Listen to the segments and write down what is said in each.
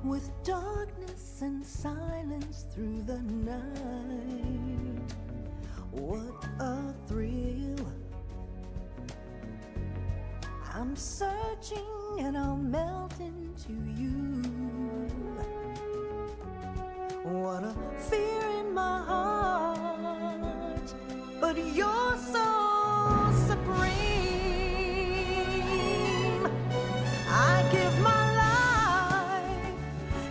with darkness and silence through the night. What a thrill. I'm searching and I'll melt into you. What a fear in my heart, but you're so supreme. I give my life,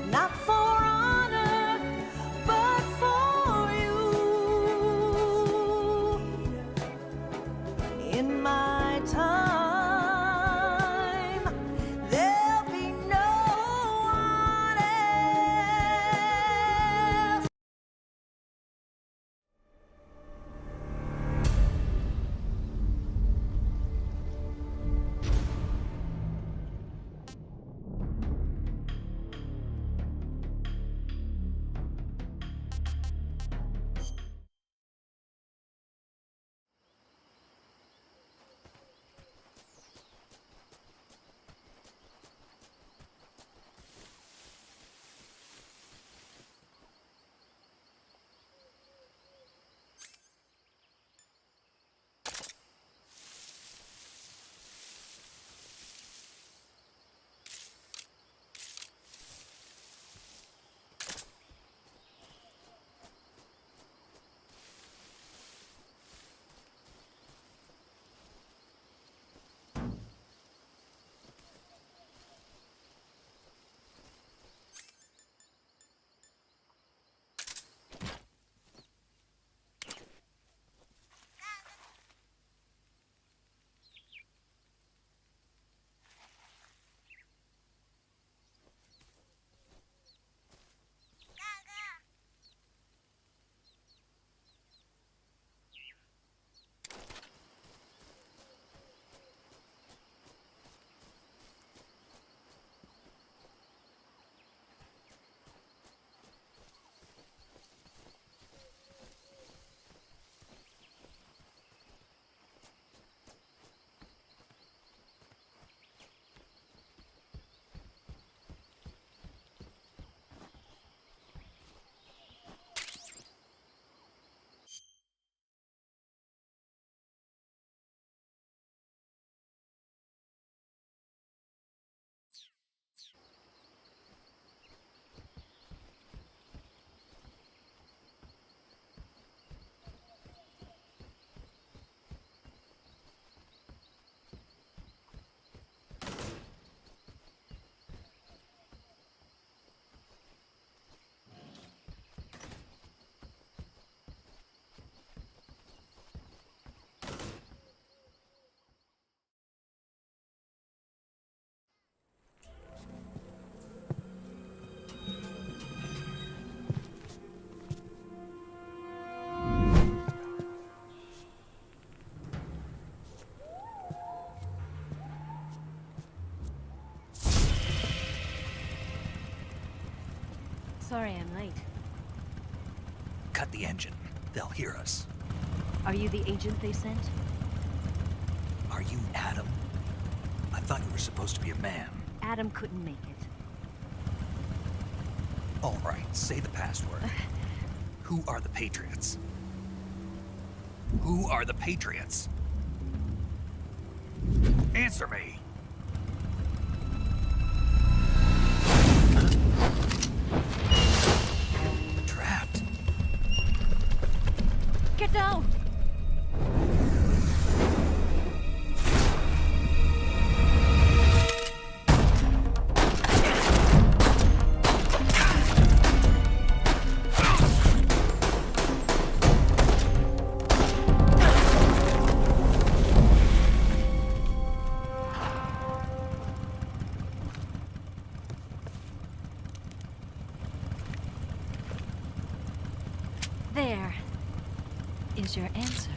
not for honor, but for you. In my time, there'll be no one else. Sorry I'm late. Cut the engine. They'll hear us. Are you the agent they sent? Are you Adam? I thought you were supposed to be a man. Adam couldn't make it. All right, say the password. Who are the Patriots? Who are the Patriots? Answer me! Trapped. Get down! There is your answer.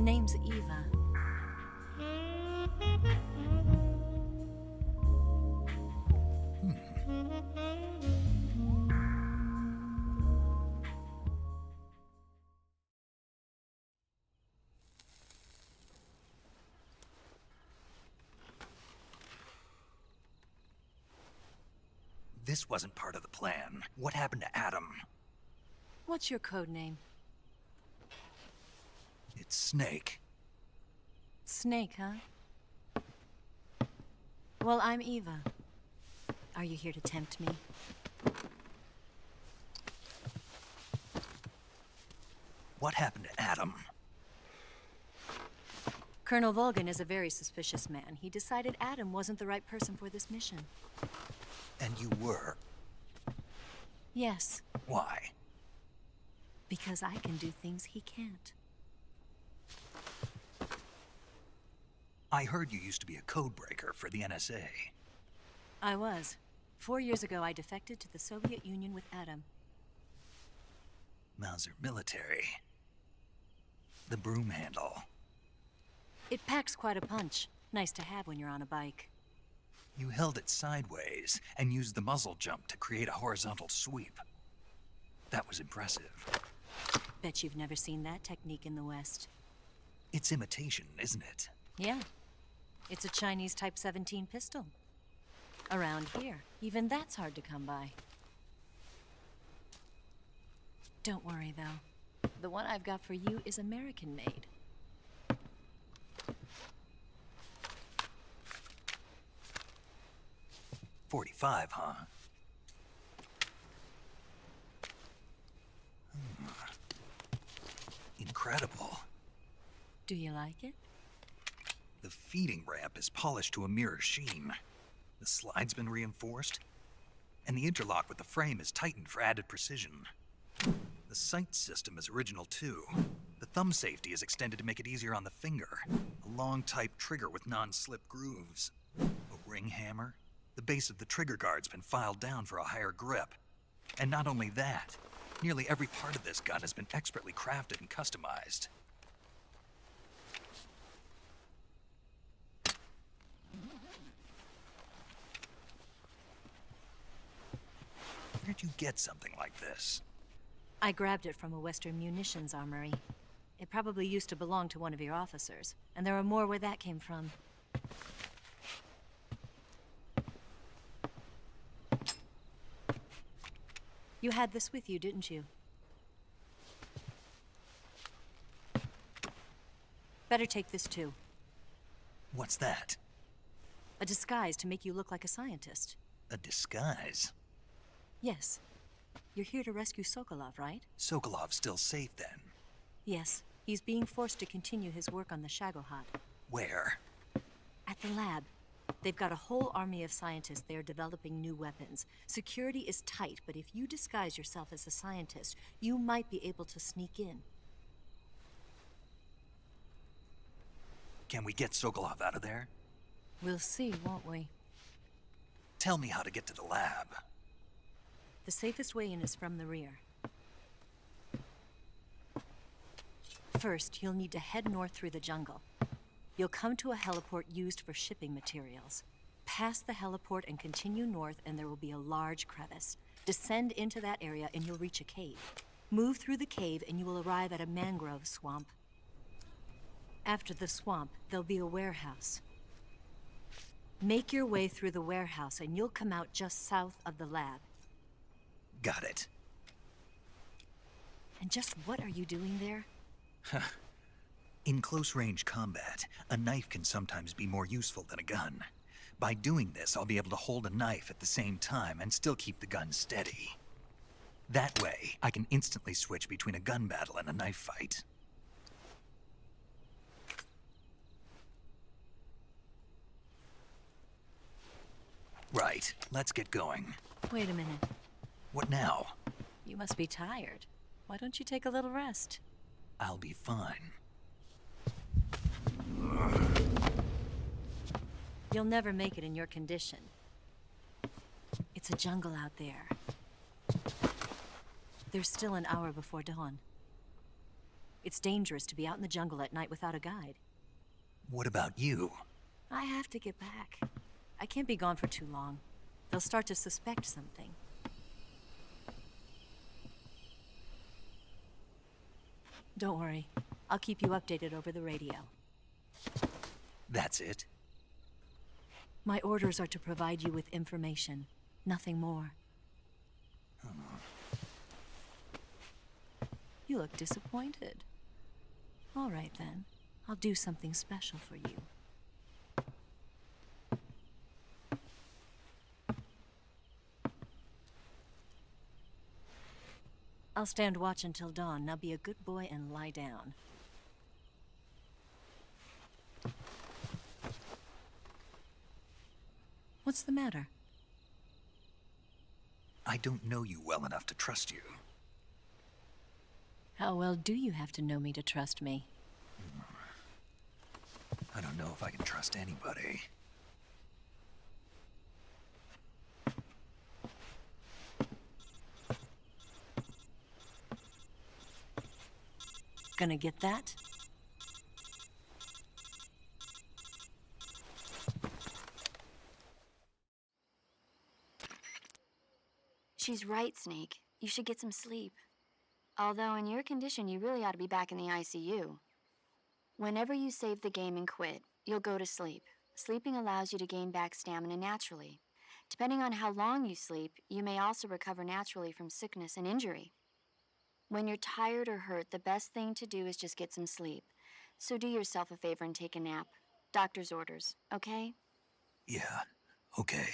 The name's Eva. This wasn't part of the plan. What happened to Adam? What's your code name? It's Snake. Snake, huh? Well, I'm Eva. Are you here to tempt me? What happened to Adam? Colonel Volgin is a very suspicious man. He decided Adam wasn't the right person for this mission. And you were. Yes, Why? because I can do things he can't. I heard you used to be a codebreaker for the NSA. I was. 4 years ago, I defected to the Soviet Union with Adam. Mauser military. The broom handle. It packs quite a punch. Nice to have when you're on a bike. You held it sideways and used the muzzle jump to create a horizontal sweep. That was impressive. Bet you've never seen that technique in the West. It's imitation, isn't it? Yeah. It's a Chinese Type 17 pistol. Around here, even that's hard to come by. Don't worry, though. The one I've got for you is American-made. .45, huh? Incredible. Do you like it? The feeding ramp is polished to a mirror sheen. The slide's been reinforced, and the interlock with the frame is tightened for added precision. The sight system is original too. The thumb safety is extended to make it easier on the finger. A long type trigger with non-slip grooves. A ring hammer. The base of the trigger guard's been filed down for a higher grip. And not only that, nearly every part of this gun has been expertly crafted and customized. Where'd you get something like this? I grabbed it from a Western munitions armory. It probably used to belong to one of your officers, and there are more where that came from. You had this with you, didn't you? Better take this too. What's that? A disguise to make you look like a scientist. A disguise? Yes. You're here to rescue Sokolov, right? Sokolov's still safe then. Yes. He's being forced to continue his work on the Shagohod. Where? At the lab. They've got a whole army of scientists there developing new weapons. Security is tight, but if you disguise yourself as a scientist, you might be able to sneak in. Can we get Sokolov out of there? We'll see, won't we? Tell me how to get to the lab. The safest way in is from the rear. First, you'll need to head north through the jungle. You'll come to a heliport used for shipping materials. Pass the heliport and continue north, and there will be a large crevice. Descend into that area and you'll reach a cave. Move through the cave and you will arrive at a mangrove swamp. After the swamp, there'll be a warehouse. Make your way through the warehouse and you'll come out just south of the lab. Got it. And just what are you doing there? In close-range combat, a knife can sometimes be more useful than a gun. By doing this, I'll be able to hold a knife at the same time and still keep the gun steady. That way, I can instantly switch between a gun battle and a knife fight. Right, let's get going. Wait a minute. What now? You must be tired. Why don't you take a little rest? I'll be fine. You'll never make it in your condition. It's a jungle out there. There's still an hour before dawn. It's dangerous to be out in the jungle at night without a guide. What about you? I have to get back. I can't be gone for too long. They'll start to suspect something. Don't worry. I'll keep you updated over the radio. That's it? My orders are to provide you with information, nothing more. You look disappointed. All right then. I'll do something special for you. I'll stand watch until dawn. Now be a good boy and lie down. What's the matter? I don't know you well enough to trust you. How well do you have to know me to trust me? I don't know if I can trust anybody. Gonna get that? She's right, Snake. You should get some sleep. Although in your condition, you really ought to be back in the ICU. Whenever you save the game and quit, you'll go to sleep. Sleeping allows you to gain back stamina naturally. Depending on how long you sleep, you may also recover naturally from sickness and injury. When you're tired or hurt, the best thing to do is just get some sleep. So do yourself a favor and take a nap. Doctor's orders, okay? Yeah, okay.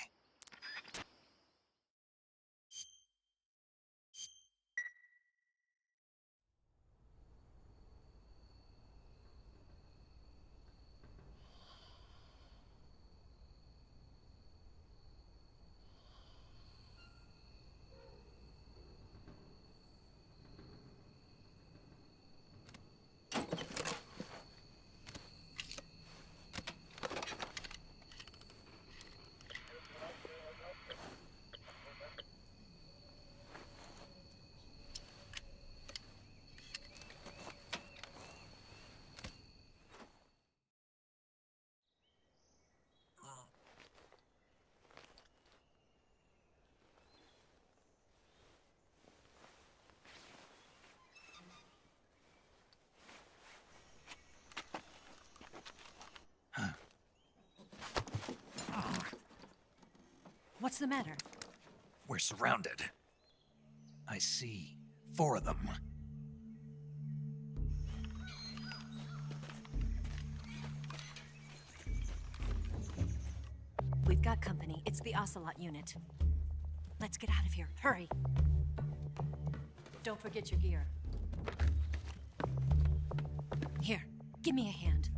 What's the matter? We're surrounded. I see 4 of them. We've got company. It's the Ocelot unit. Let's get out of here. Hurry! Don't forget your gear. Here, give me a hand.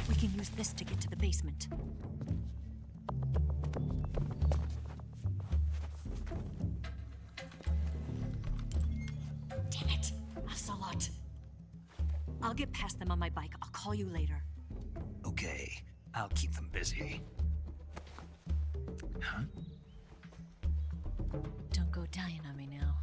We can use this to get to the basement. Damn it! Ocelot! I'll get past them on my bike. I'll call you later. Okay, I'll keep them busy. Huh? Don't go dying on me now.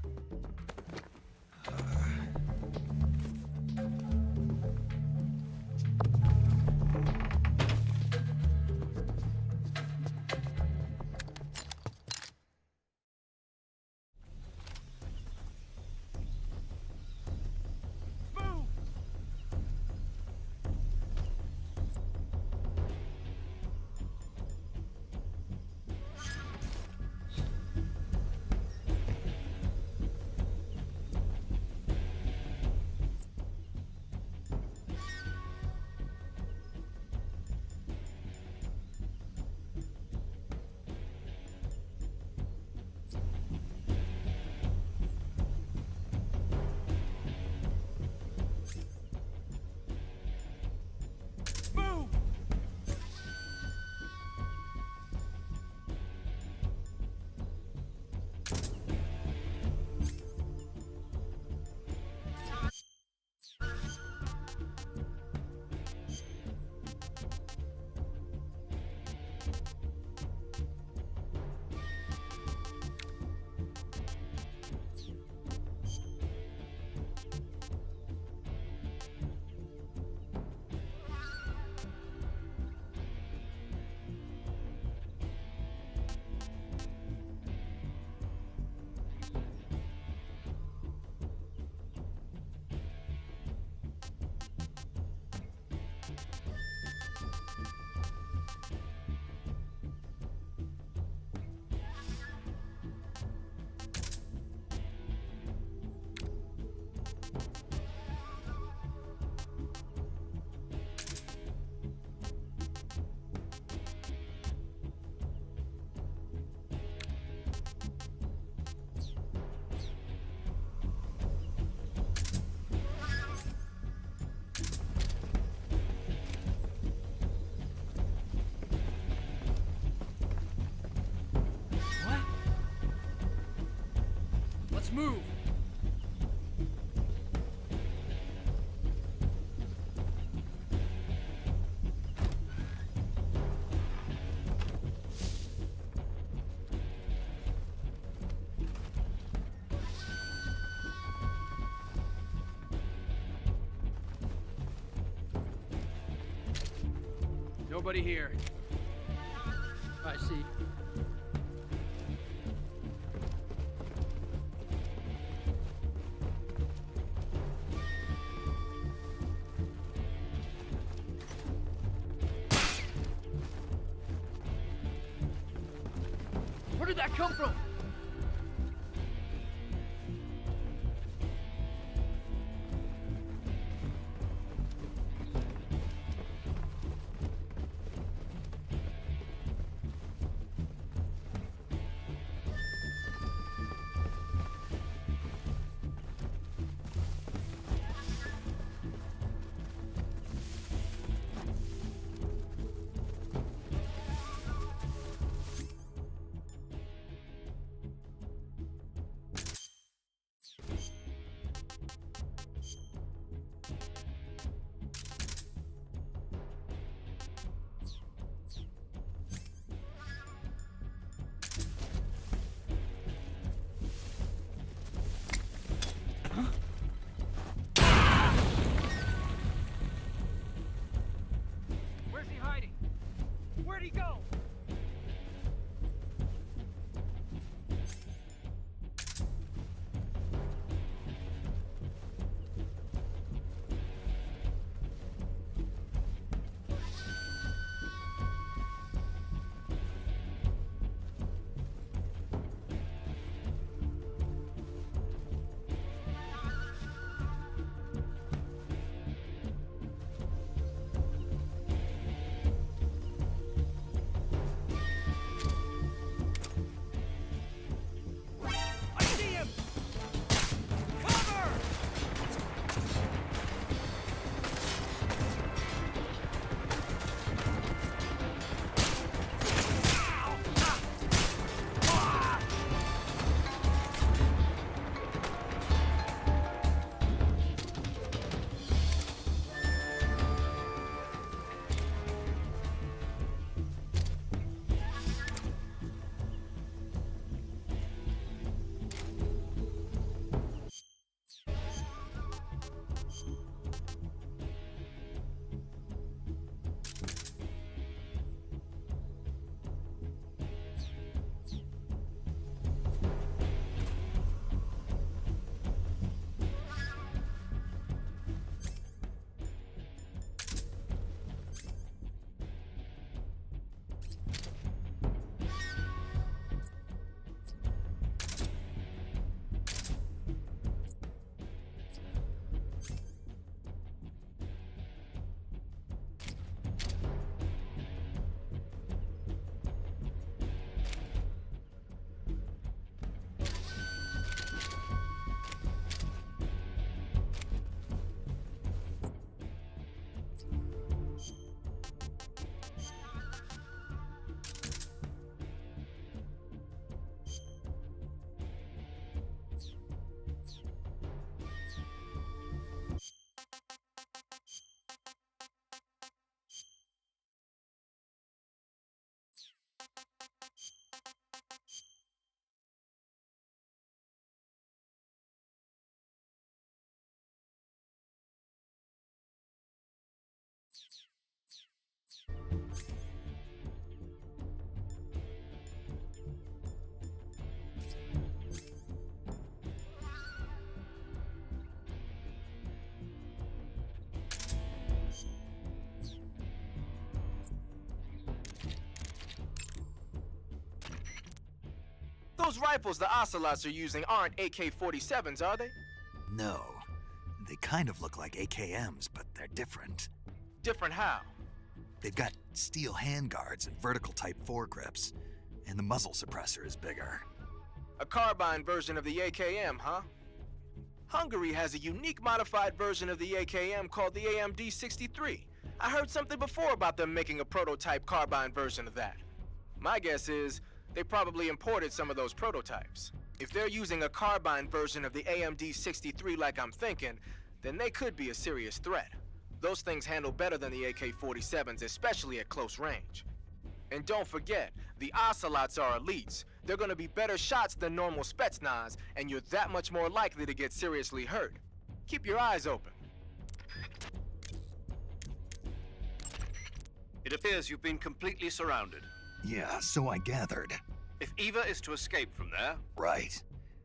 move! Nobody here. I see. Where did that come from? Where's he hiding? Where'd he go? I see him! Cover! Those rifles the Ocelots are using aren't AK-47s, are they? No. They kind of look like AKMs, but they're different. Different how? They've got steel handguards and vertical type foregrips, and the muzzle suppressor is bigger. A carbine version of the AKM, huh? Hungary has a unique modified version of the AKM called the AMD-63. I heard something before about them making a prototype carbine version of that. My guess is they probably imported some of those prototypes. If they're using a carbine version of the AMD-63 like I'm thinking, then they could be a serious threat. Those things handle better than the AK-47s, especially at close range. And don't forget, the Ocelots are elites. They're gonna be better shots than normal Spetsnaz, and you're that much more likely to get seriously hurt. Keep your eyes open. It appears you've been completely surrounded. Yeah, so I gathered. If Eva is to escape from there, Right.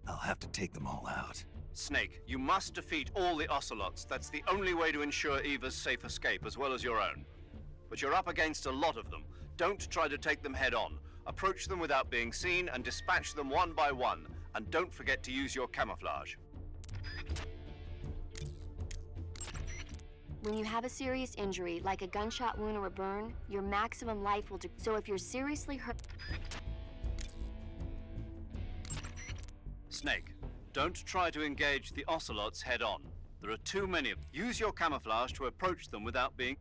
I'll have to take them all out. Snake, you must defeat all the Ocelots. That's the only way to ensure Eva's safe escape, as well as your own. But you're up against a lot of them. Don't try to take them head on. Approach them without being seen and dispatch them one by one. And don't forget to use your camouflage. When you have a serious injury, like a gunshot wound or a burn, your maximum life will so if you're seriously hurt... Snake, don't try to engage the Ocelots head on. There are too many of them. Use your camouflage to approach them without being...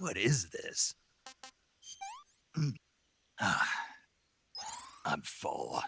What is this? I'm full.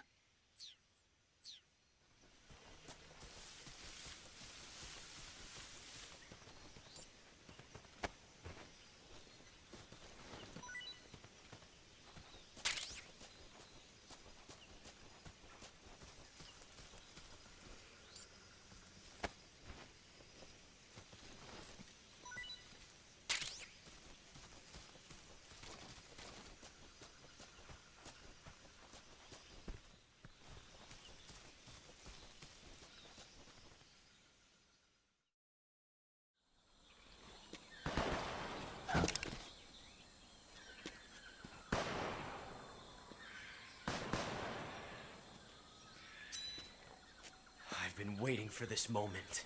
I've been waiting for this moment.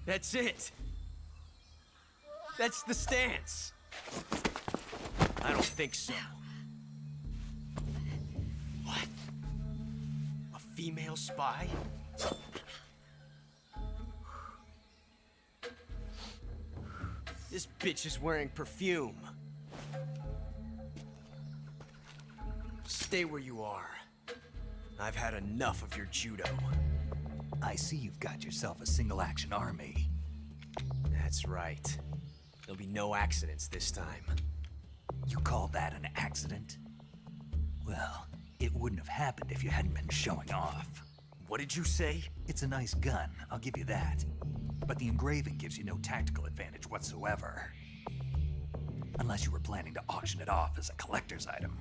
That's it. That's the stance. I don't think so. What? A female spy? This bitch is wearing perfume. Stay where you are. I've had enough of your judo. I see you've got yourself a single-action army. That's right. There'll be no accidents this time. You call that an accident? Well, it wouldn't have happened if you hadn't been showing off. What did you say? It's a nice gun, I'll give you that. But the engraving gives you no tactical advantage whatsoever. Unless you were planning to auction it off as a collector's item.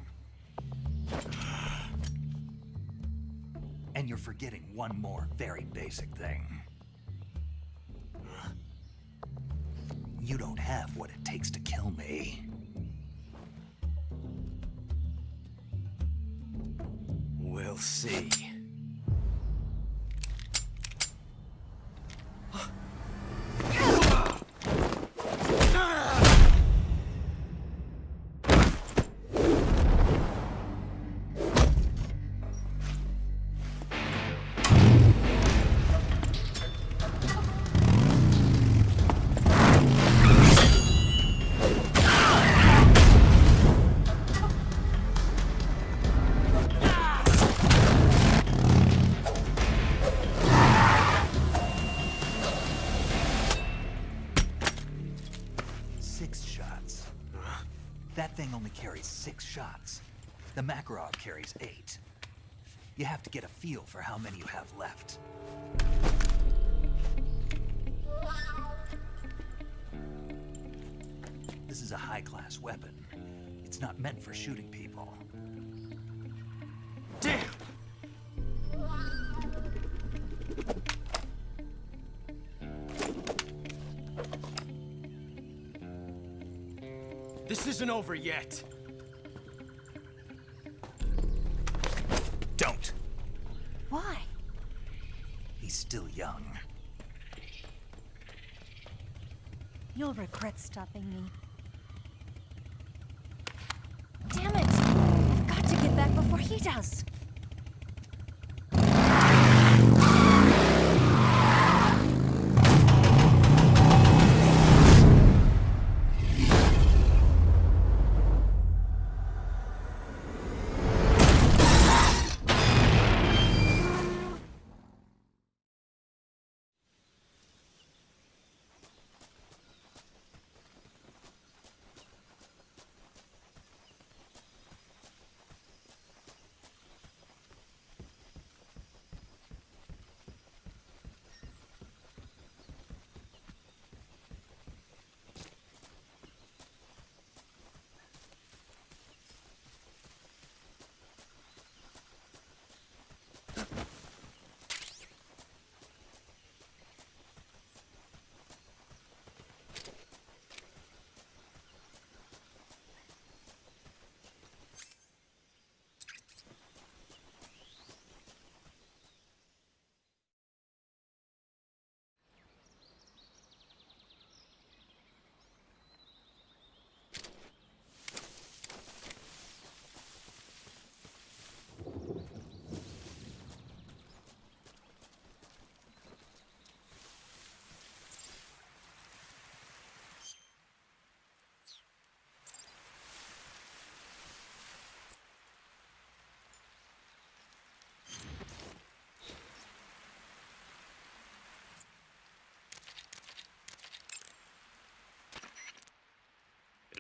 And you're forgetting one more very basic thing. You don't have what it takes to kill me. We'll see. That thing only carries 6 shots. The Makarov carries 8. You have to get a feel for how many you have left. This is a high-class weapon. It's not meant for shooting people. Damn! This isn't over yet. Don't. Why? He's still young. You'll regret stopping me. Damn it! I've got to get back before he does.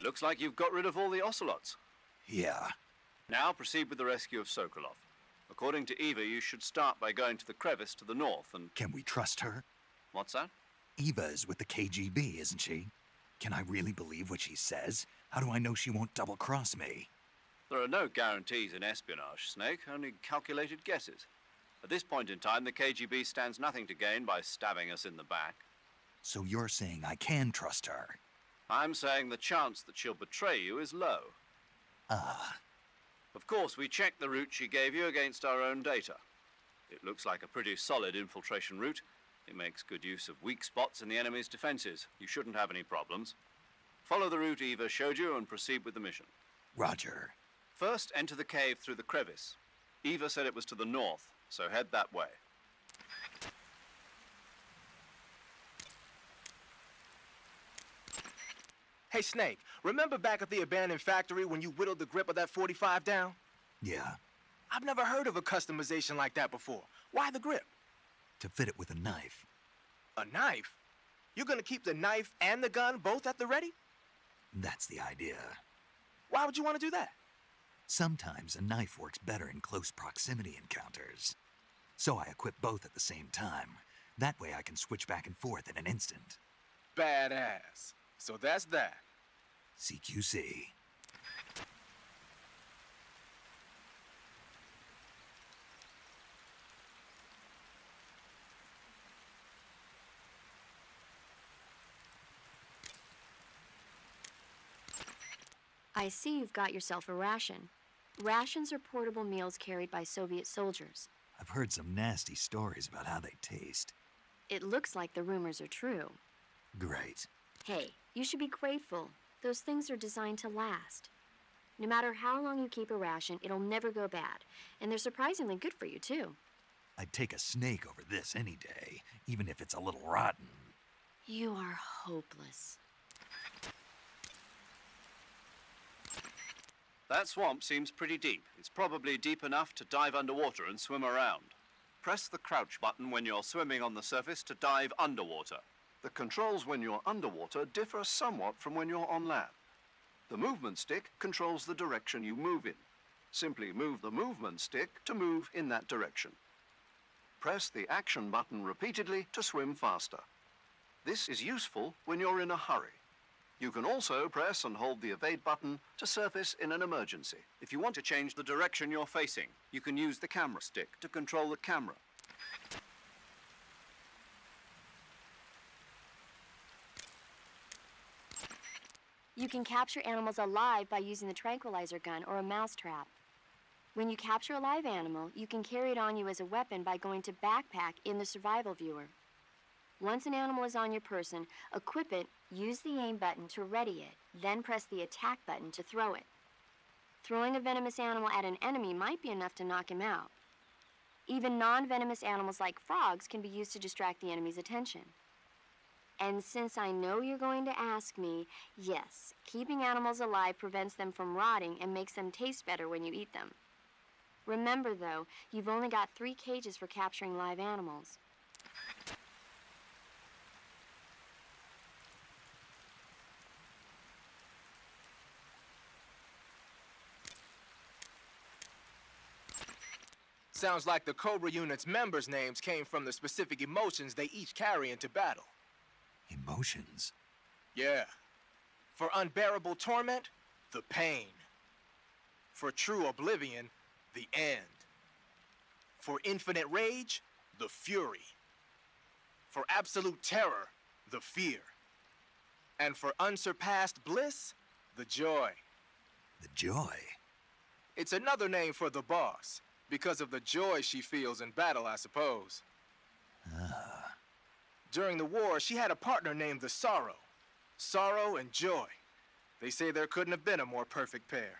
It looks like you've got rid of all the ocelots. Yeah. Now proceed with the rescue of Sokolov. According to Eva, you should start by going to the crevice to the north and... Can we trust her? What's that? Eva is with the KGB, isn't she? Can I really believe what she says? How do I know she won't double-cross me? There are no guarantees in espionage, Snake, only calculated guesses. At this point in time, the KGB stands nothing to gain by stabbing us in the back. So you're saying I can trust her? I'm saying the chance that she'll betray you is low. Ah. Of course, we checked the route she gave you against our own data. It looks like a pretty solid infiltration route. It makes good use of weak spots in the enemy's defenses. You shouldn't have any problems. Follow the route Eva showed you and proceed with the mission. Roger. First, enter the cave through the crevice. Eva said it was to the north, so head that way. Hey, Snake, remember back at the abandoned factory when you whittled the grip of that 45 down? Yeah. I've never heard of a customization like that before. Why the grip? To fit it with a knife. A knife? You're gonna keep the knife and the gun both at the ready? That's the idea. Why would you want to do that? Sometimes a knife works better in close proximity encounters. So I equip both at the same time. That way I can switch back and forth in an instant. Badass. So that's that. CQC. I see you've got yourself a ration. Rations are portable meals carried by Soviet soldiers. I've heard some nasty stories about how they taste. It looks like the rumors are true. Great. Hey, you should be grateful. Those things are designed to last. No matter how long you keep a ration, it'll never go bad. And they're surprisingly good for you, too. I'd take a snake over this any day, even if it's a little rotten. You are hopeless. That swamp seems pretty deep. It's probably deep enough to dive underwater and swim around. Press the crouch button when you're swimming on the surface to dive underwater. The controls when you're underwater differ somewhat from when you're on land. The movement stick controls the direction you move in. Simply move the movement stick to move in that direction. Press the action button repeatedly to swim faster. This is useful when you're in a hurry. You can also press and hold the evade button to surface in an emergency. If you want to change the direction you're facing, you can use the camera stick to control the camera. You can capture animals alive by using the tranquilizer gun or a mousetrap. When you capture a live animal, you can carry it on you as a weapon by going to Backpack in the survival viewer. Once an animal is on your person, equip it, use the aim button to ready it, then press the attack button to throw it. Throwing a venomous animal at an enemy might be enough to knock him out. Even non-venomous animals like frogs can be used to distract the enemy's attention. And since I know you're going to ask me, yes, keeping animals alive prevents them from rotting and makes them taste better when you eat them. Remember, though, you've only got 3 cages for capturing live animals. Sounds like the Cobra unit's members' names came from the specific emotions they each carry into battle. Emotions? Yeah. For unbearable torment, the pain. For true oblivion, the end. For infinite rage, the fury. For absolute terror, the fear. And for unsurpassed bliss, the joy. The joy? It's another name for the boss, because of the joy she feels in battle, I suppose. Ah. During the war, she had a partner named the Sorrow. Sorrow and joy. They say there couldn't have been a more perfect pair.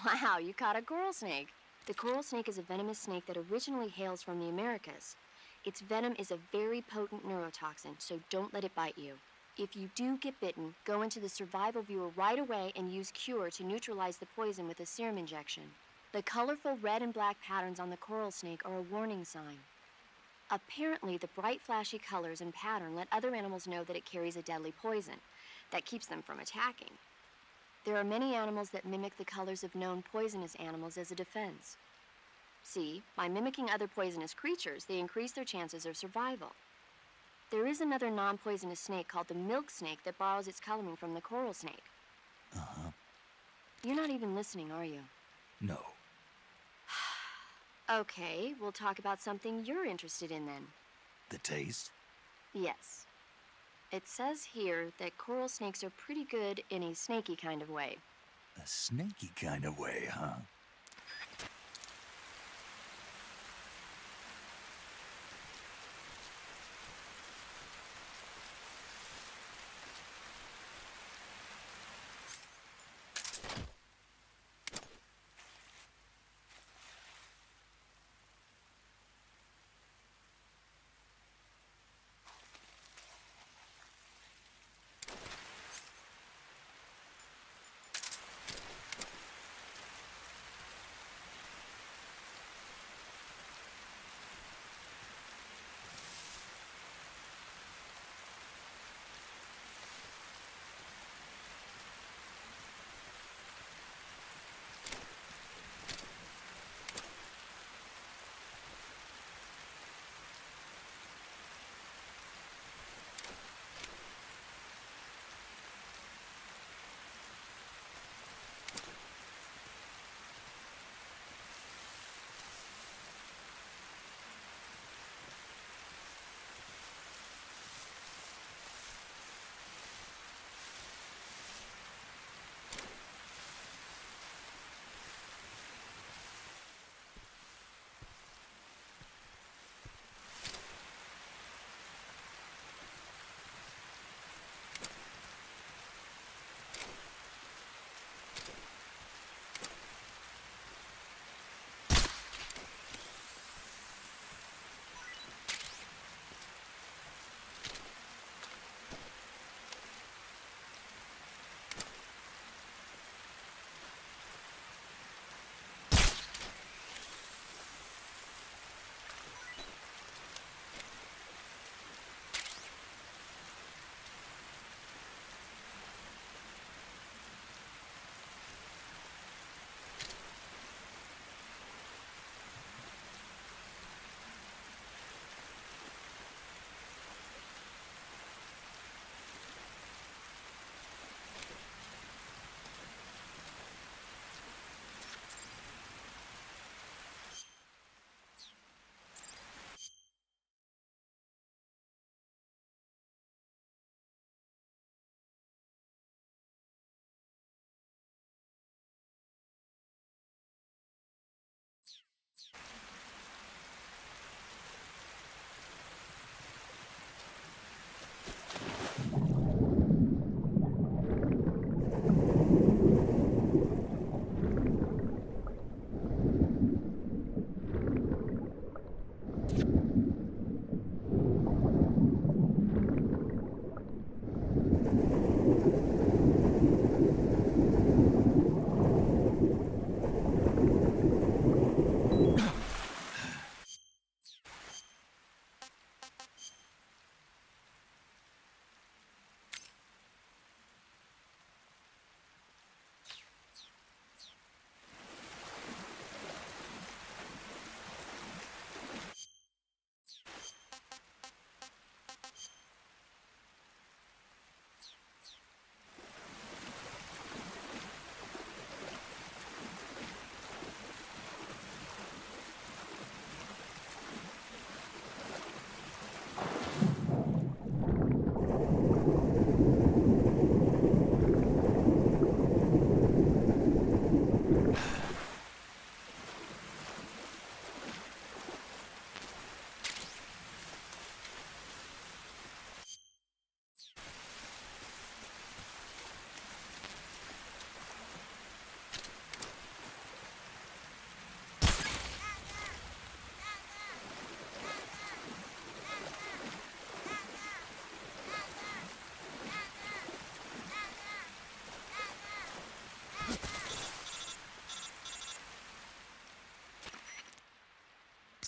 Wow, you caught a coral snake. The coral snake is a venomous snake that originally hails from the Americas. Its venom is a very potent neurotoxin, so don't let it bite you. If you do get bitten, go into the survival viewer right away and use Cure to neutralize the poison with a serum injection. The colorful red and black patterns on the coral snake are a warning sign. Apparently, the bright flashy colors and pattern let other animals know that it carries a deadly poison that keeps them from attacking. There are many animals that mimic the colors of known poisonous animals as a defense. See, by mimicking other poisonous creatures, they increase their chances of survival. There is another non-poisonous snake called the milk snake that borrows its coloring from the coral snake. Uh-huh. You're not even listening, are you? No. Okay, we'll talk about something you're interested in then. The taste? Yes. It says here that coral snakes are pretty good in a snaky kind of way. A snaky kind of way, huh?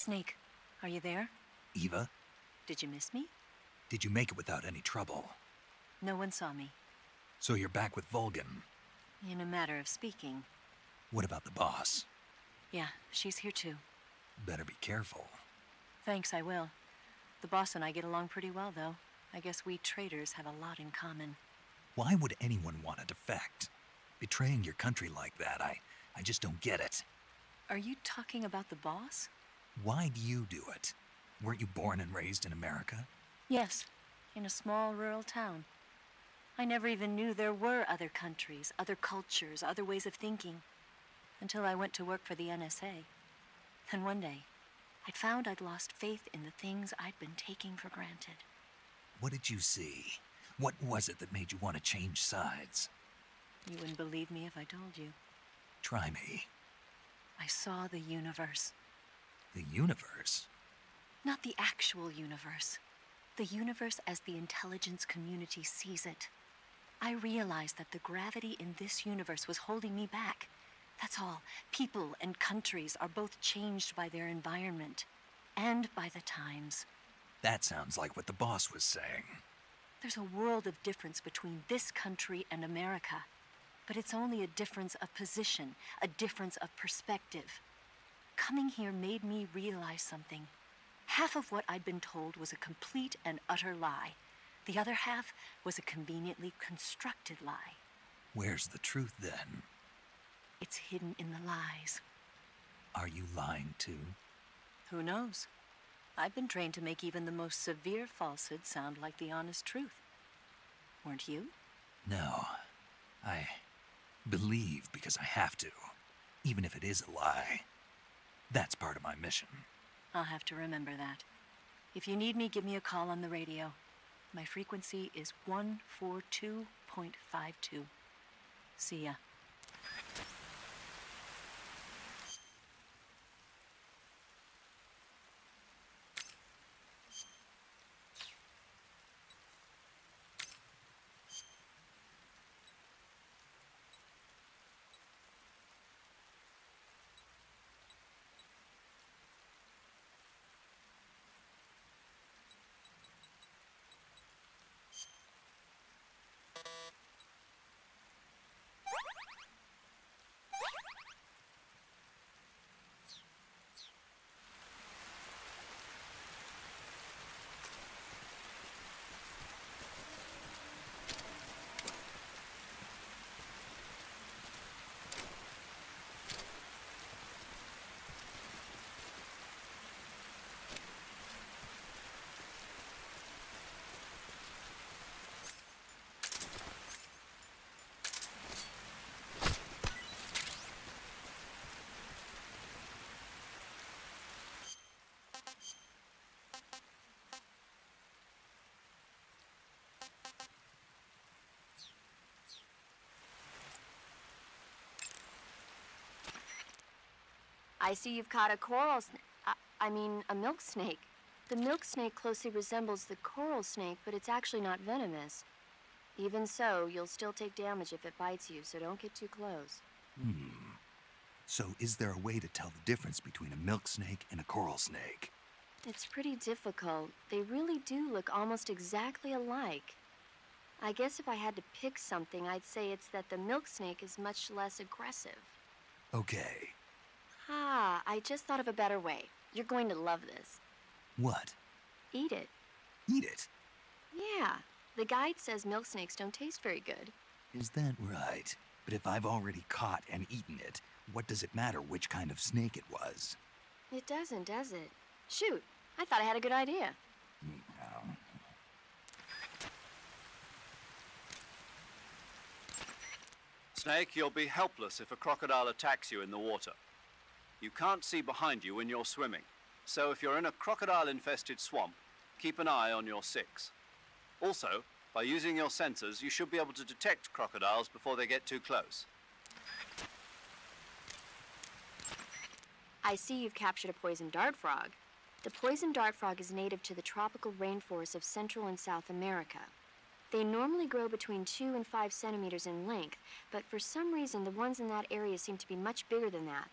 Snake, are you there? Eva, Did you miss me? did you make it without any trouble? No one saw me. So you're back with Vulcan. In a matter of speaking. What about the boss? Yeah, she's here too. Better be careful. Thanks, I will. The boss and I get along pretty well, though. I guess we traitors have a lot in common. Why would anyone want to defect? Betraying your country like that, I just don't get it. Are you talking about the boss? Why do you do it? Weren't you born and raised in America? Yes, in a small rural town. I never even knew there were other countries, other cultures, other ways of thinking, until I went to work for the NSA. Then one day, I'd found I'd lost faith in the things I'd been taking for granted. What did you see? What was it that made you want to change sides? You wouldn't believe me if I told you. Try me. I saw the universe. The universe? Not the actual universe. The universe as the intelligence community sees it. I realized that the gravity in this universe was holding me back. That's all. People and countries are both changed by their environment and by the times. That sounds like what the boss was saying. There's a world of difference between this country and America. But it's only a difference of position, a difference of perspective. Coming here made me realize something. Half of what I'd been told was a complete and utter lie. The other half was a conveniently constructed lie. Where's the truth then? It's hidden in the lies. Are you lying too? Who knows? I've been trained to make even the most severe falsehood sound like the honest truth. Weren't you? No. I believe because I have to, even if it is a lie. That's part of my mission. I'll have to remember that. If you need me, give me a call on the radio. My frequency is 142.52. See ya. I see you've caught a coral snake. I mean, a milk snake. The milk snake closely resembles the coral snake, but it's actually not venomous. Even so, you'll still take damage if it bites you, so don't get too close. So is there a way to tell the difference between a milk snake and a coral snake? It's pretty difficult. They really do look almost exactly alike. I guess if I had to pick something, I'd say it's that the milk snake is much less aggressive. Okay. Ah, I just thought of a better way. You're going to love this. What? Eat it. Eat it? Yeah. The guide says milk snakes don't taste very good. Is that right? But if I've already caught and eaten it, what does it matter which kind of snake it was? It doesn't, does it? Shoot, I thought I had a good idea. No. Snake, you'll be helpless if a crocodile attacks you in the water. You can't see behind you when you're swimming, so if you're in a crocodile-infested swamp, keep an eye on your six. Also, by using your sensors, you should be able to detect crocodiles before they get too close. I see you've captured a poison dart frog. The poison dart frog is native to the tropical rainforests of Central and South America. They normally grow between 2 and 5 centimeters in length, but for some reason the ones in that area seem to be much bigger than that.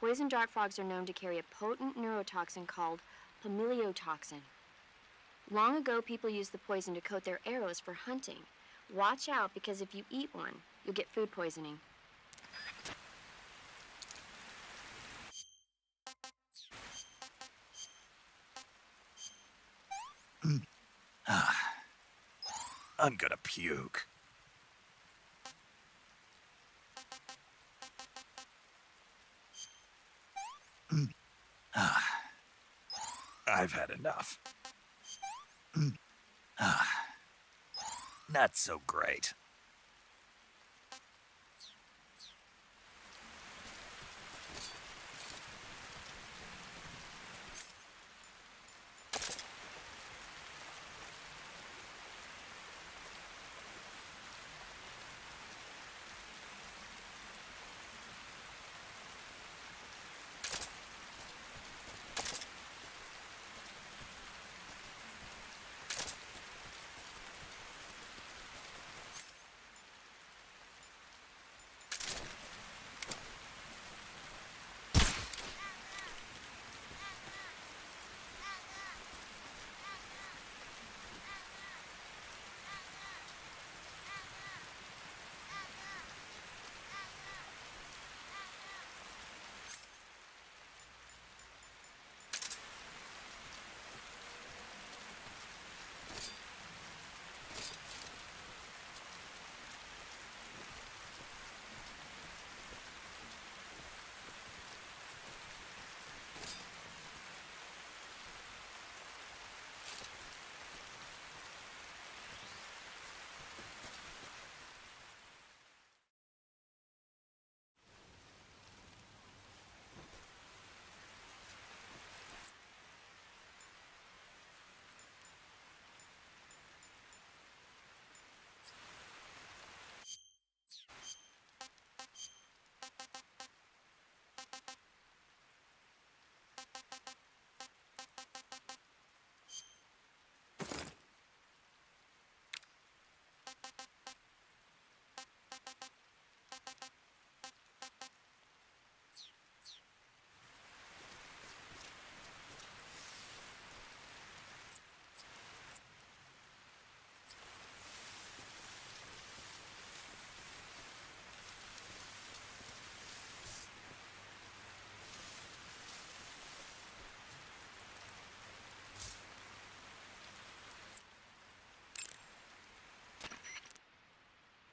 Poison dart frogs are known to carry a potent neurotoxin called pamiliotoxin. Long ago, people used the poison to coat their arrows for hunting. Watch out, because if you eat one, you'll get food poisoning. I'm gonna puke. I've had enough. Not so great.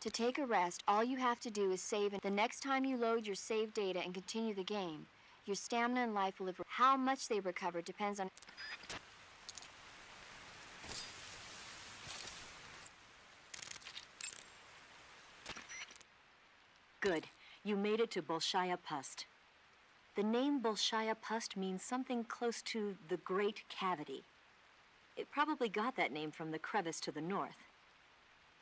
To take a rest, all you have to do is save, and the next time you load your save data and continue the game, your stamina and life will have. How much they recover depends on. Good. You made it to Bolshaya Pust. The name Bolshaya Pust means something close to the Great Cavity. It probably got that name from the crevice to the north.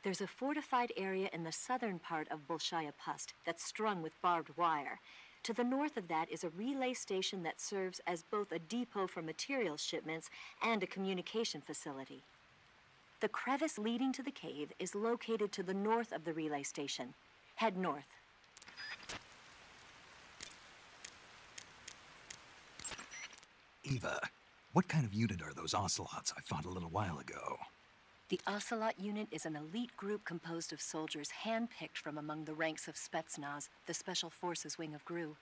There's a fortified area in the southern part of Bolshaya Pust that's strung with barbed wire. To the north of that is a relay station that serves as both a depot for material shipments and a communication facility. The crevice leading to the cave is located to the north of the relay station. Head north. Eva, what kind of unit are those ocelots I fought a little while ago? The Ocelot unit is an elite group composed of soldiers handpicked from among the ranks of Spetsnaz, the Special Forces wing of GRU.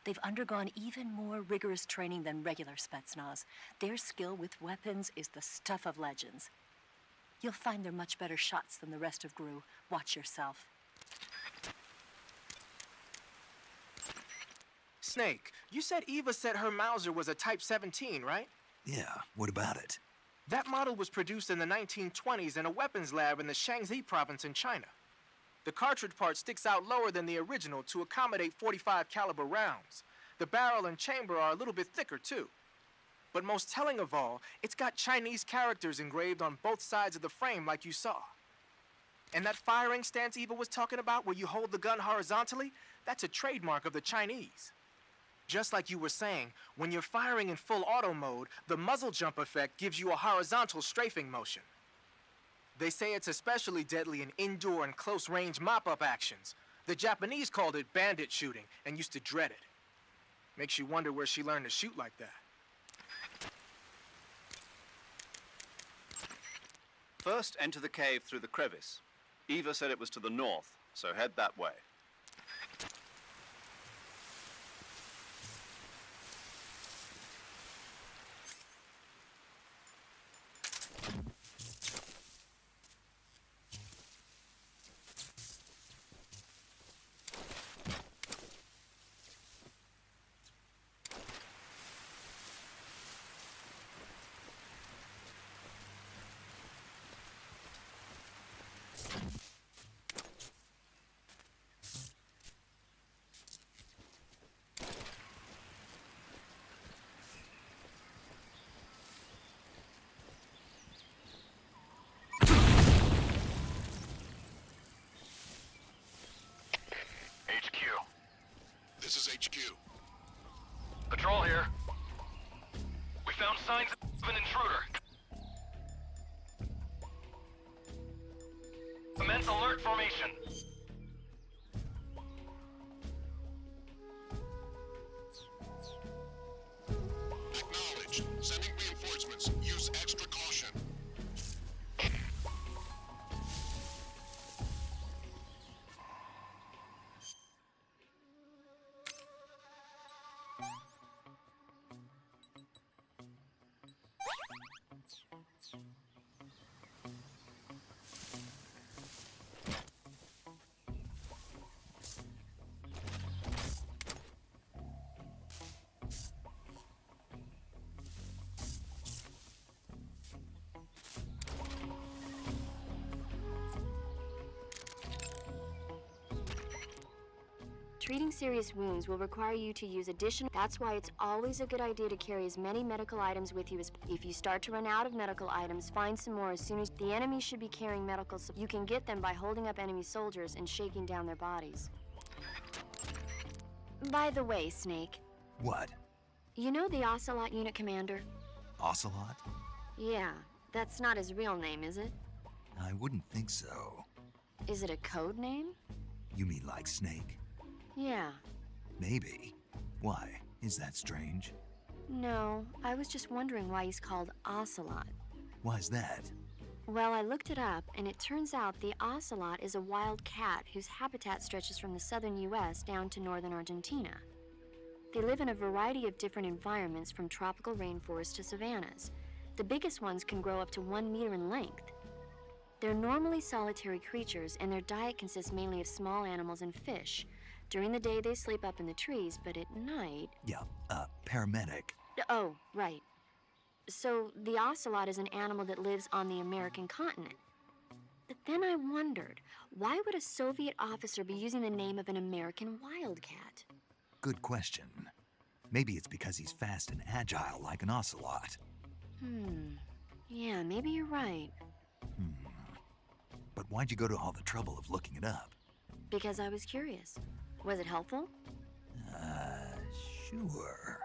They've undergone even more rigorous training than regular Spetsnaz. Their skill with weapons is the stuff of legends. You'll find they're much better shots than the rest of GRU. Watch yourself. Snake, you said Eva said her Mauser was a Type 17, right? Yeah, what about it? That model was produced in the 1920s in a weapons lab in the Shaanxi province in China. The cartridge part sticks out lower than the original to accommodate .45 caliber rounds. The barrel and chamber are a little bit thicker too. But most telling of all, it's got Chinese characters engraved on both sides of the frame like you saw. And that firing stance Eva was talking about where you hold the gun horizontally, that's a trademark of the Chinese. Just like you were saying, when you're firing in full auto mode, the muzzle jump effect gives you a horizontal strafing motion. They say it's especially deadly in indoor and close-range mop-up actions. The Japanese called it bandit shooting and used to dread it. Makes you wonder where she learned to shoot like that. First, enter the cave through the crevice. Eva said it was to the north, so head that way. This is HQ. Patrol here. We found signs of an intruder. Commence alert formation. Acknowledged. Sending reinforcements. Use extra caution. Treating serious wounds will require you to use additional. That's why it's always a good idea to carry as many medical items with you as. If you start to run out of medical items, find some more as soon as. The enemy should be carrying medical. You can get them by holding up enemy soldiers and shaking down their bodies. By the way, Snake. What? You know the Ocelot unit commander? Ocelot? Yeah, that's not his real name, is it? I wouldn't think so. Is it a code name? You mean like Snake? Yeah. Maybe. Why? Is that strange? No, I was just wondering why he's called Ocelot. Why's that? Well, I looked it up, and it turns out the ocelot is a wild cat whose habitat stretches from the southern U.S. down to northern Argentina. They live in a variety of different environments, from tropical rainforests to savannas. The biggest ones can grow up to 1 meter in length. They're normally solitary creatures, and their diet consists mainly of small animals and fish. During the day, they sleep up in the trees, but at night... Yeah, paramedic. Oh, right. So the ocelot is an animal that lives on the American continent. But then I wondered, why would a Soviet officer be using the name of an American wildcat? Good question. Maybe it's because he's fast and agile like an ocelot. Yeah, maybe you're right. But why'd you go to all the trouble of looking it up? Because I was curious. Was it helpful? Sure.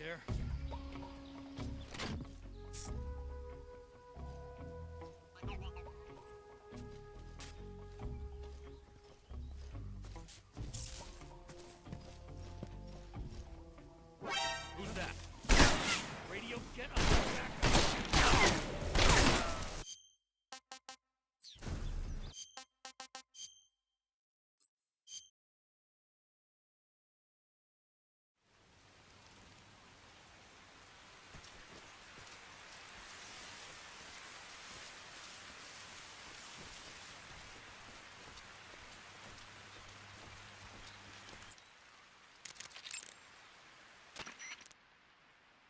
there. Who's that? Radio, get up! Back up!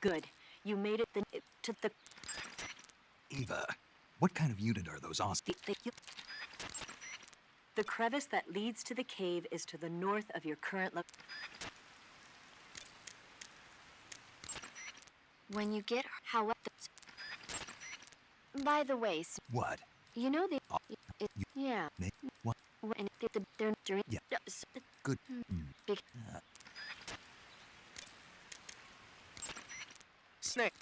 Good. You made it to the... Eva, what kind of unit are those The crevice that leads to the cave is to the north of your current When you get however. By the way, What? you know the. Yeah. What? And they're during. Yeah. Good. Snake.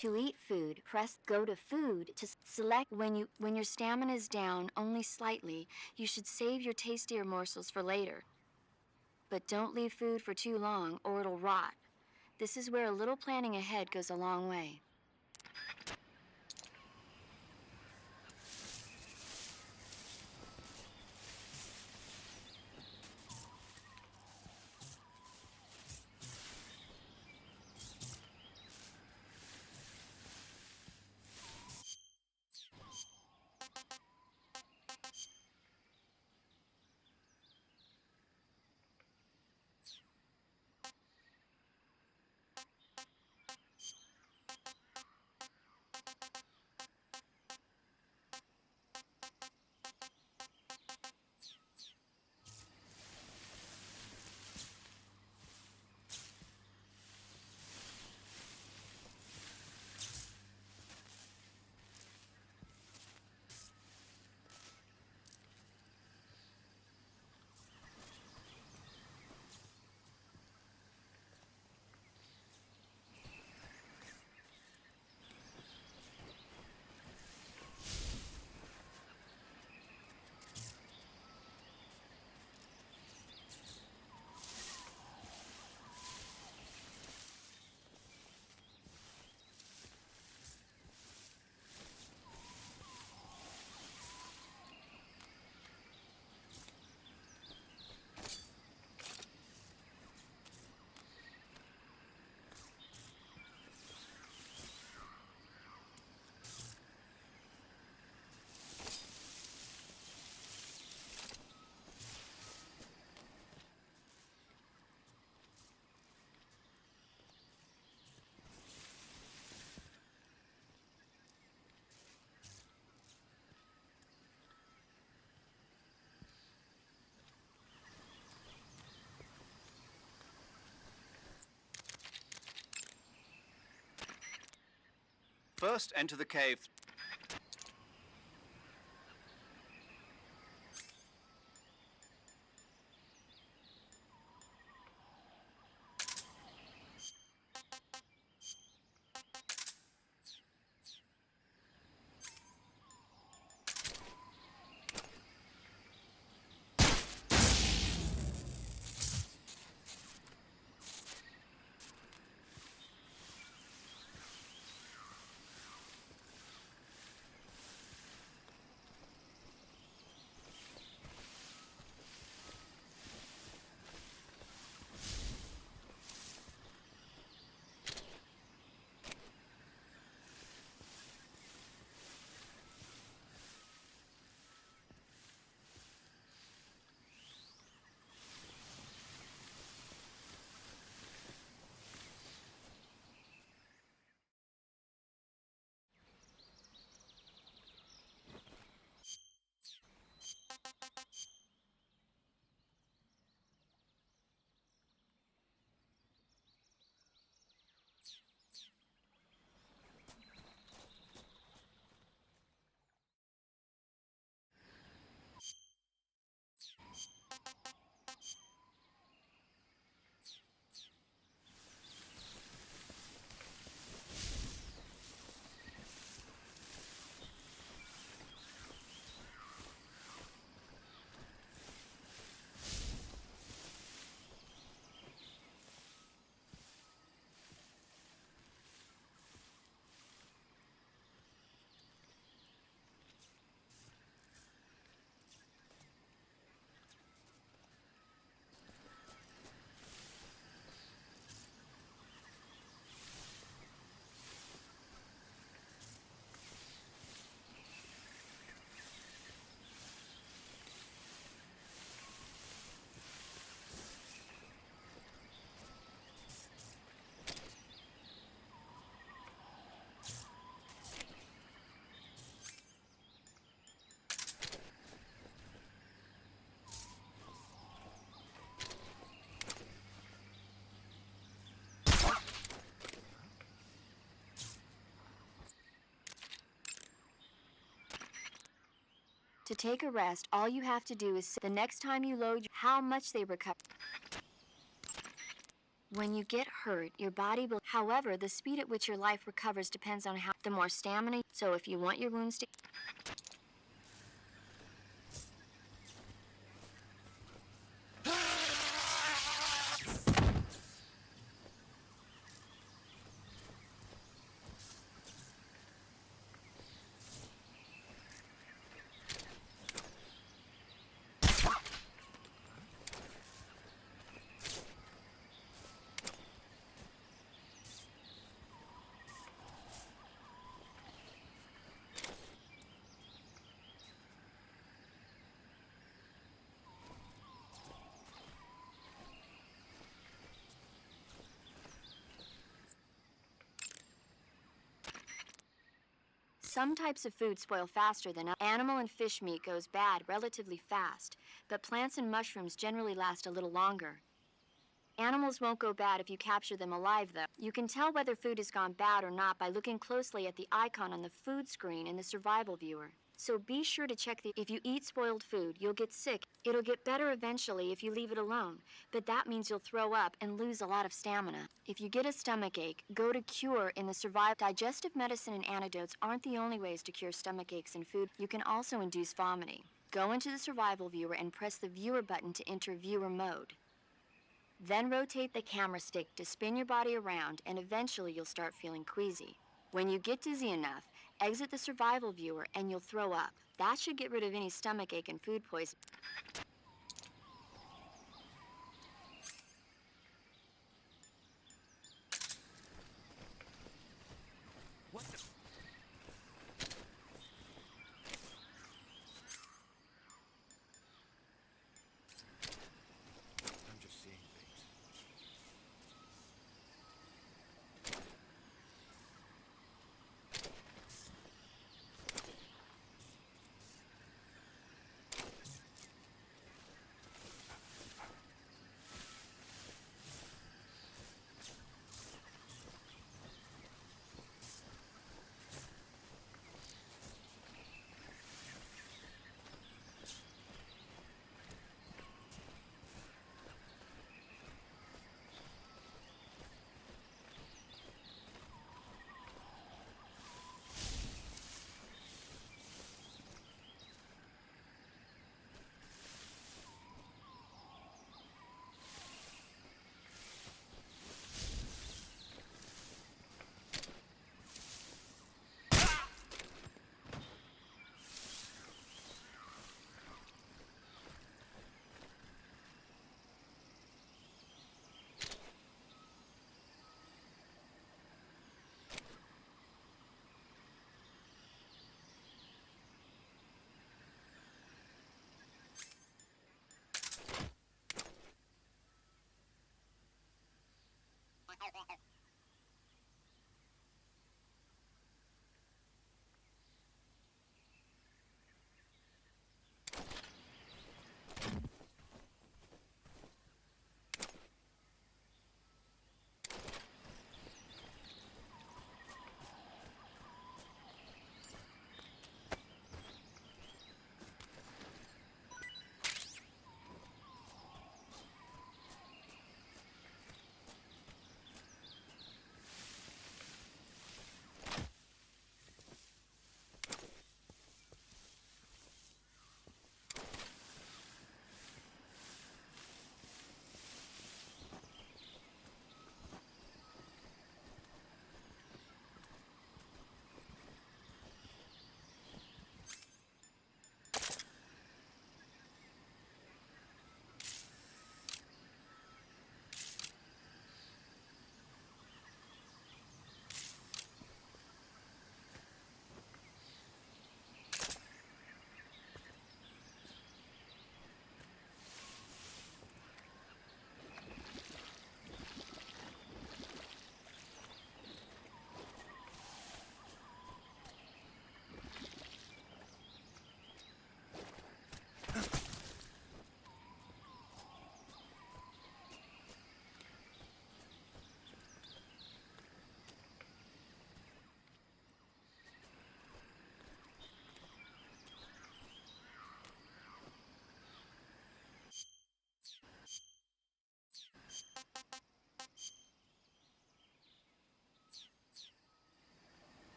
To eat food, press go to food to select when your stamina is down only slightly, you should save your tastier morsels for later. But don't leave food for too long or it'll rot. This is where a little planning ahead goes a long way. First, enter the cave. To take a rest, all you have to do is the next time you load how much they recover. When you get hurt, your body will. However, the speed at which your life recovers depends on how the more stamina. So if you want your wounds to Some types of food spoil faster than others. Animal and fish meat goes bad relatively fast, but plants and mushrooms generally last a little longer. Animals won't go bad if you capture them alive, though. You can tell whether food has gone bad or not by looking closely at the icon on the food screen in the survival viewer. So be sure to check if you eat spoiled food, you'll get sick. It'll get better eventually if you leave it alone, but that means you'll throw up and lose a lot of stamina. If you get a stomachache, go to Cure in the survival. Digestive medicine and antidotes aren't the only ways to cure stomachaches in food. You can also induce vomiting. Go into the survival viewer and press the viewer button to enter viewer mode. Then rotate the camera stick to spin your body around, and eventually you'll start feeling queasy. When you get dizzy enough, exit the survival viewer and you'll throw up. That should get rid of any stomachache and food poisoning. What the? I'm just seeing things.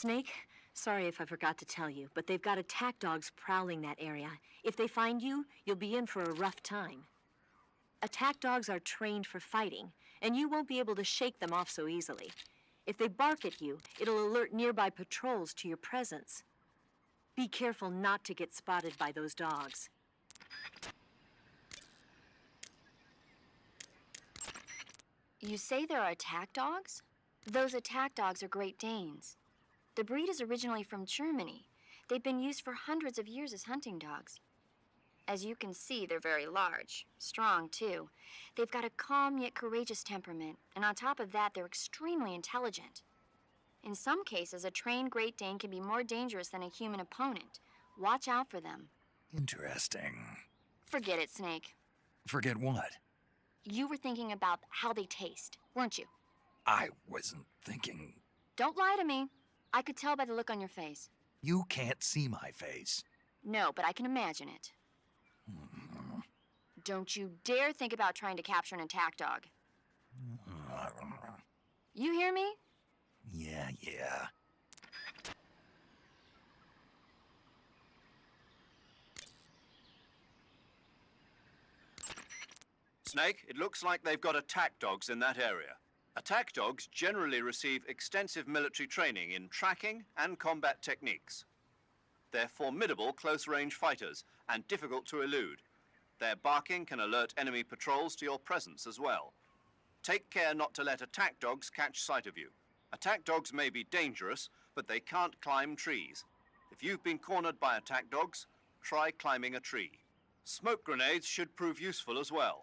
Snake, sorry if I forgot to tell you, but they've got attack dogs prowling that area. If they find you, you'll be in for a rough time. Attack dogs are trained for fighting, and you won't be able to shake them off so easily. If they bark at you, it'll alert nearby patrols to your presence. Be careful not to get spotted by those dogs. You say there are attack dogs? Those attack dogs are Great Danes. The breed is originally from Germany. They've been used for hundreds of years as hunting dogs. As you can see, they're very large, strong too. They've got a calm yet courageous temperament, and on top of that, they're extremely intelligent. In some cases, a trained Great Dane can be more dangerous than a human opponent. Watch out for them. Interesting. Forget it, Snake. Forget what? You were thinking about how they taste, weren't you? I wasn't thinking. Don't lie to me. I could tell by the look on your face. You can't see my face. No, but I can imagine it. Don't you dare think about trying to capture an attack dog. You hear me? Yeah. Snake, it looks like they've got attack dogs in that area. Attack dogs generally receive extensive military training in tracking and combat techniques. They're formidable close-range fighters and difficult to elude. Their barking can alert enemy patrols to your presence as well. Take care not to let attack dogs catch sight of you. Attack dogs may be dangerous, but they can't climb trees. If you've been cornered by attack dogs, try climbing a tree. Smoke grenades should prove useful as well.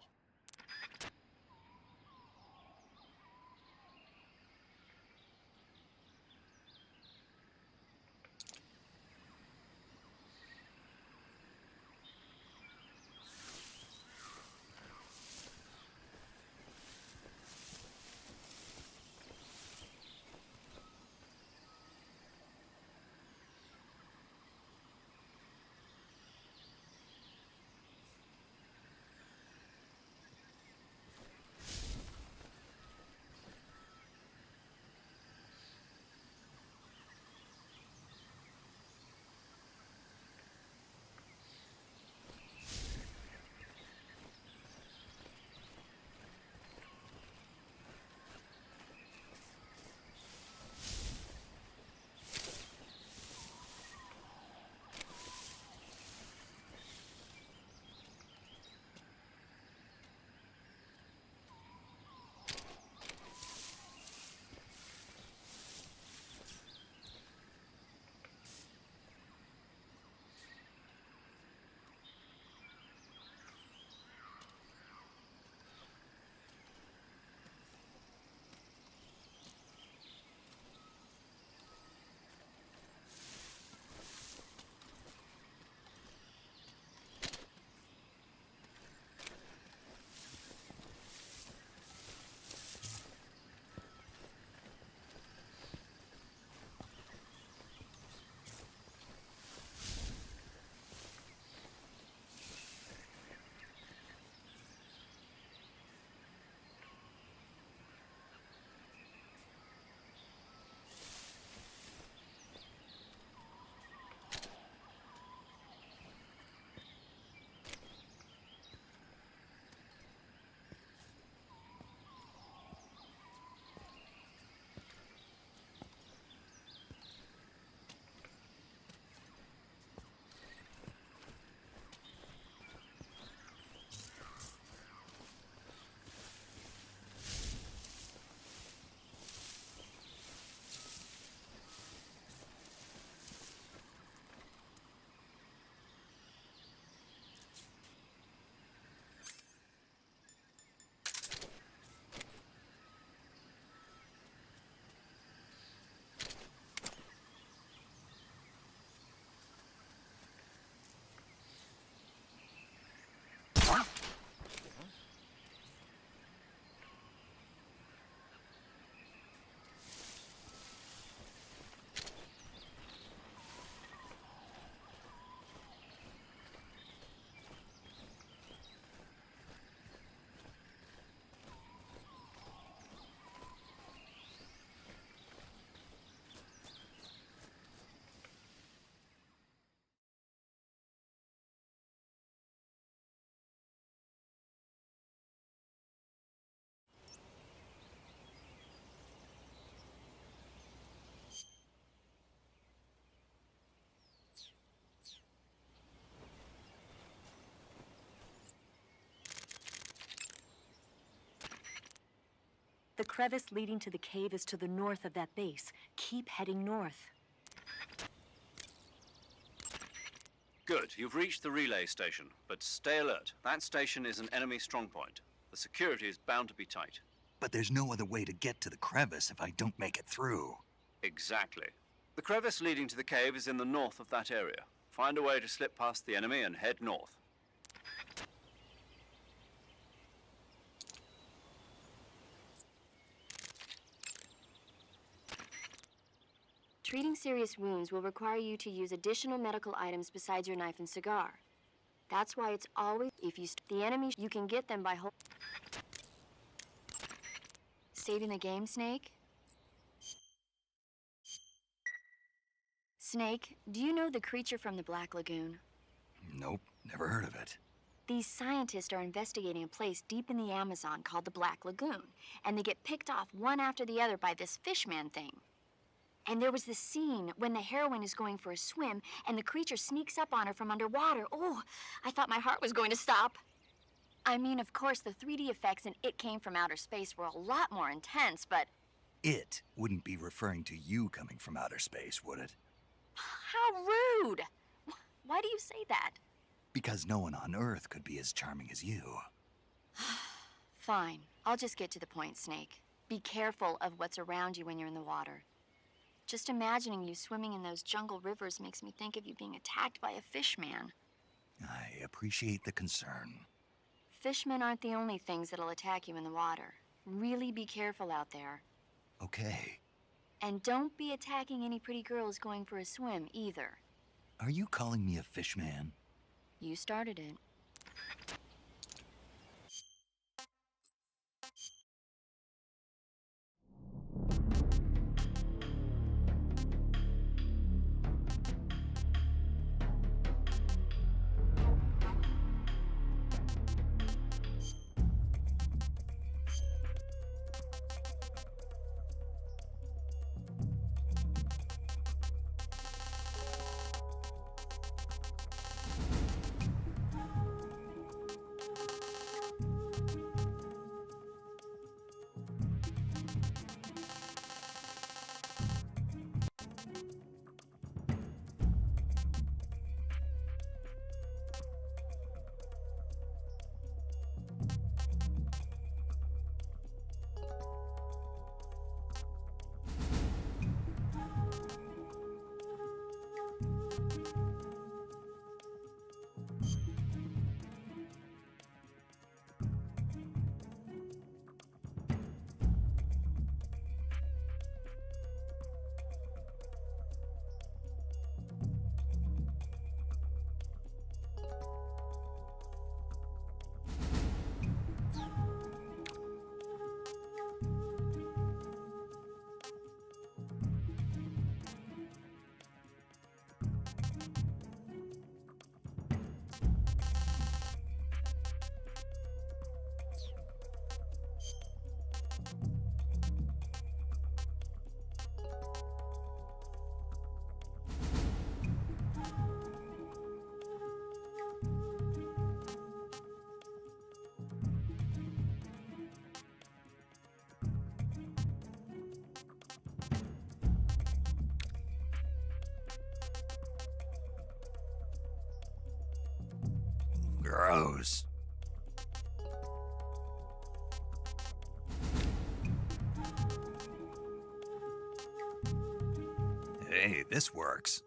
The crevice leading to the cave is to the north of that base. Keep heading north. Good, you've reached the relay station, but stay alert. That station is an enemy strongpoint. The security is bound to be tight. But there's no other way to get to the crevice if I don't make it through. Exactly. The crevice leading to the cave is in the north of that area. Find a way to slip past the enemy and head north. Treating serious wounds will require you to use additional medical items besides your knife and cigar. That's why it's always, if you the enemy, you can get them by saving the game, Snake? Snake, do you know the creature from the Black Lagoon? Nope, never heard of it. These scientists are investigating a place deep in the Amazon called the Black Lagoon, and they get picked off one after the other by this fishman thing. And there was this scene when the heroine is going for a swim and the creature sneaks up on her from underwater. Oh, I thought my heart was going to stop. I mean, of course, the 3D effects in It Came from Outer Space were a lot more intense, but... It wouldn't be referring to you coming from outer space, would it? How rude! Why do you say that? Because no one on Earth could be as charming as you. Fine. I'll just get to the point, Snake. Be careful of what's around you when you're in the water. Just imagining you swimming in those jungle rivers makes me think of you being attacked by a fishman. I appreciate the concern. Fishmen aren't the only things that'll attack you in the water. Really be careful out there. Okay. And don't be attacking any pretty girls going for a swim, either. Are you calling me a fishman? You started it. Gross. Hey, this works.